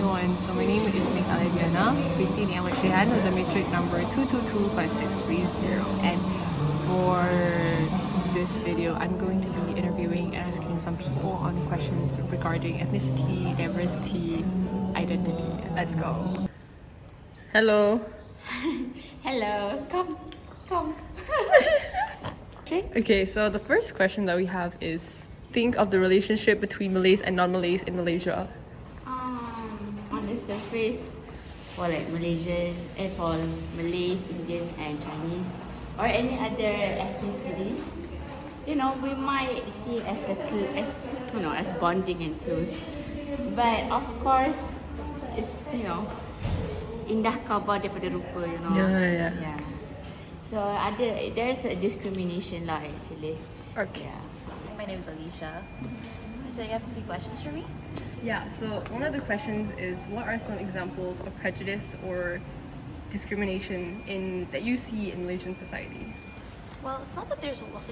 everyone, so my name is Mikala Diana, speaking in Malaysian with the matric number 2225630, and for this video I'm going to be interviewing and asking some people on questions regarding ethnicity, diversity, identity. Let's go. Hello. Hello, come. Okay, so the first question that we have is, think of the relationship between Malays and non-Malays in Malaysia. On the surface, for like Malaysian and for Malays, Indian and Chinese or any other ethnicities, we might see as as bonding and close. But of course, it's indah khabar daripada rupa, Yeah. So there's a discrimination lah actually. Okay. Yeah. My name is Alicia. So you have a few questions for me? Yeah, so one of the questions is, what are some examples of prejudice or discrimination that you see in Malaysian society? Well, it's not that there's a lot.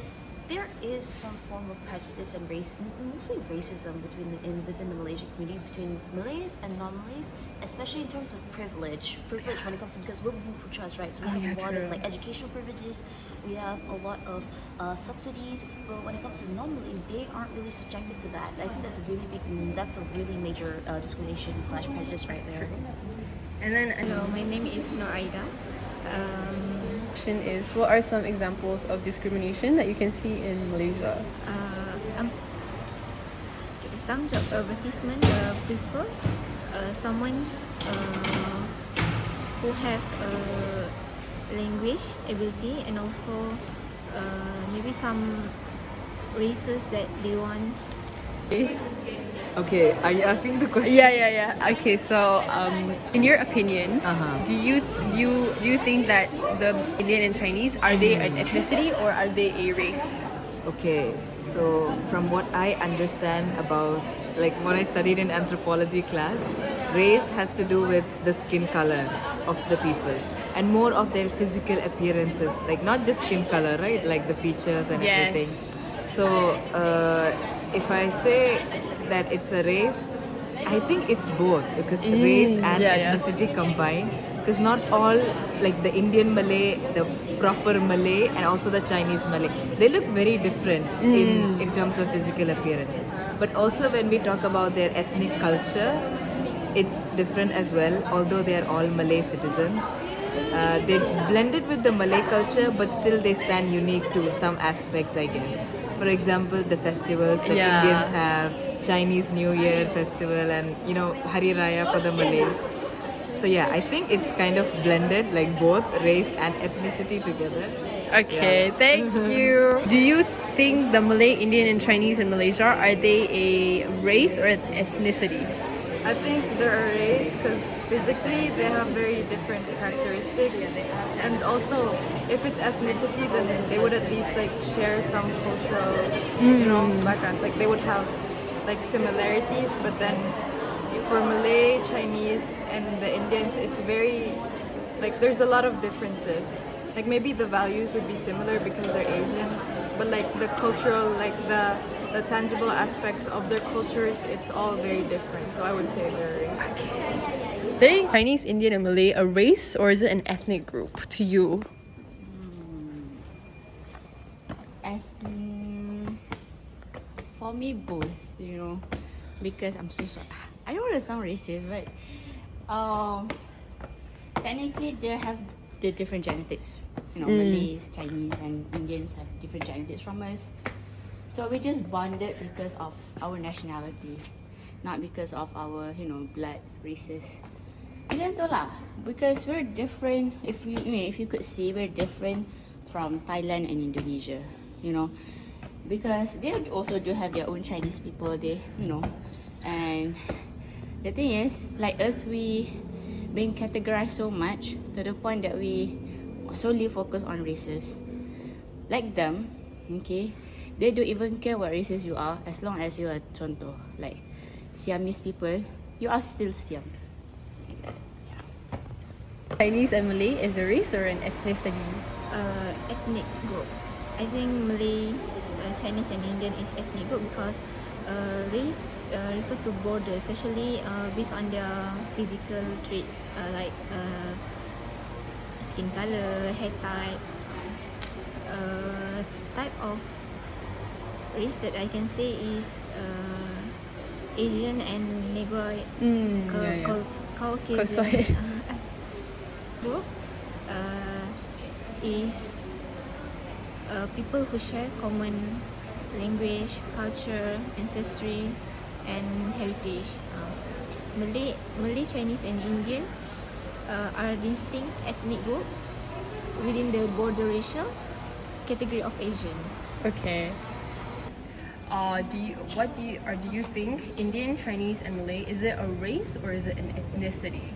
There is some form of prejudice and mostly racism within the Malaysian community between Malays and non-Malays, especially in terms of privilege. Privilege when it comes to, because we're Puchas, right? So we have a lot of like educational privileges. We have a lot of subsidies, but when it comes to non-Malays, they aren't really subjected to that. I think that's a really major discrimination / prejudice right there. And then Hello, my name is Noraida. question is, what are some examples of discrimination that you can see in Malaysia? Some job advertisement prefer someone who have language ability, and also maybe some races that they want. Okay, are you asking the question? Yeah. Okay, so in your opinion, do you think that the Indian and Chinese, are they an ethnicity or are they a race? Okay, so from what I understand about, like when I studied in anthropology class, race has to do with the skin color of the people and more of their physical appearances, like not just skin color, right? Like the features and everything. So if I say that it's a race, I think it's both, because race and ethnicity combined. Because not all, like the Indian Malay, the proper Malay, and also the Chinese Malay, they look very different in terms of physical appearance. But also when we talk about their ethnic culture, it's different as well, although they are all Malay citizens. They blended with the Malay culture, but still they stand unique to some aspects, I guess. For example, the festivals that Indians have, Chinese New Year festival, and Hari Raya for the Malays. So yeah, I think it's kind of blended, like both race and ethnicity together. Okay, thank you. Do you think the Malay, Indian and Chinese in Malaysia, are they a race or an ethnicity? I think they're a race because physically they have very different characteristics, and also if it's ethnicity, then they would at least like share some cultural, backgrounds. Like they would have like similarities, but then for Malay, Chinese, and the Indians, it's very like there's a lot of differences. Like maybe the values would be similar because they're Asian, but like the cultural, like the tangible aspects of their cultures, it's all very different. So I would say they're a race. Chinese, Indian, and Malay a race, or is it an ethnic group to you? For me, both. Because I'm so sorry. I don't want to sound racist, but technically they have the different genetics. Malays, Chinese, and Indians have different genetics from us. So we just bonded because of our nationality, not because of our, blood, races. Because we're different. If you could see, we're different from Thailand and Indonesia. Because they also do have their own Chinese people. And the thing is, like us, we been categorized so much to the point that we solely focus on races. Like them, okay, they don't even care what races you are, as long as you are contoh, like Siamese people, you are still Siam. Chinese and Malay is a race or an ethnicity? Ethnic group. I think Malay, Chinese and Indian is ethnic group because race refer to border, especially based on their physical traits like skin color, hair types. Type of race that I can say is Asian and Negroid, Caucasian group is people who share common language, culture, ancestry, and heritage. Malay, Chinese, and Indians are distinct ethnic group within the border racial category of Asian. Okay. Do you think Indian, Chinese, and Malay, is it a race or is it an ethnicity?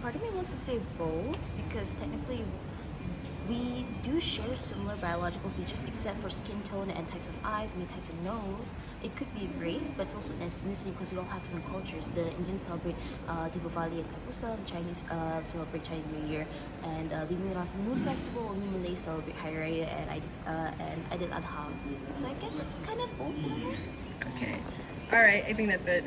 Part of me wants to say both because technically we do share similar biological features except for skin tone and types of eyes, many types of nose. It could be race, but it's also an ethnicity because we all have different cultures. The Indians celebrate Deepavali and Thaipusam, the Chinese celebrate Chinese New Year, and the Moon Festival, and the Malays celebrate Hari Raya and Aidil Adha. So I guess it's kind of both in a way. Okay. Alright, I think that's it.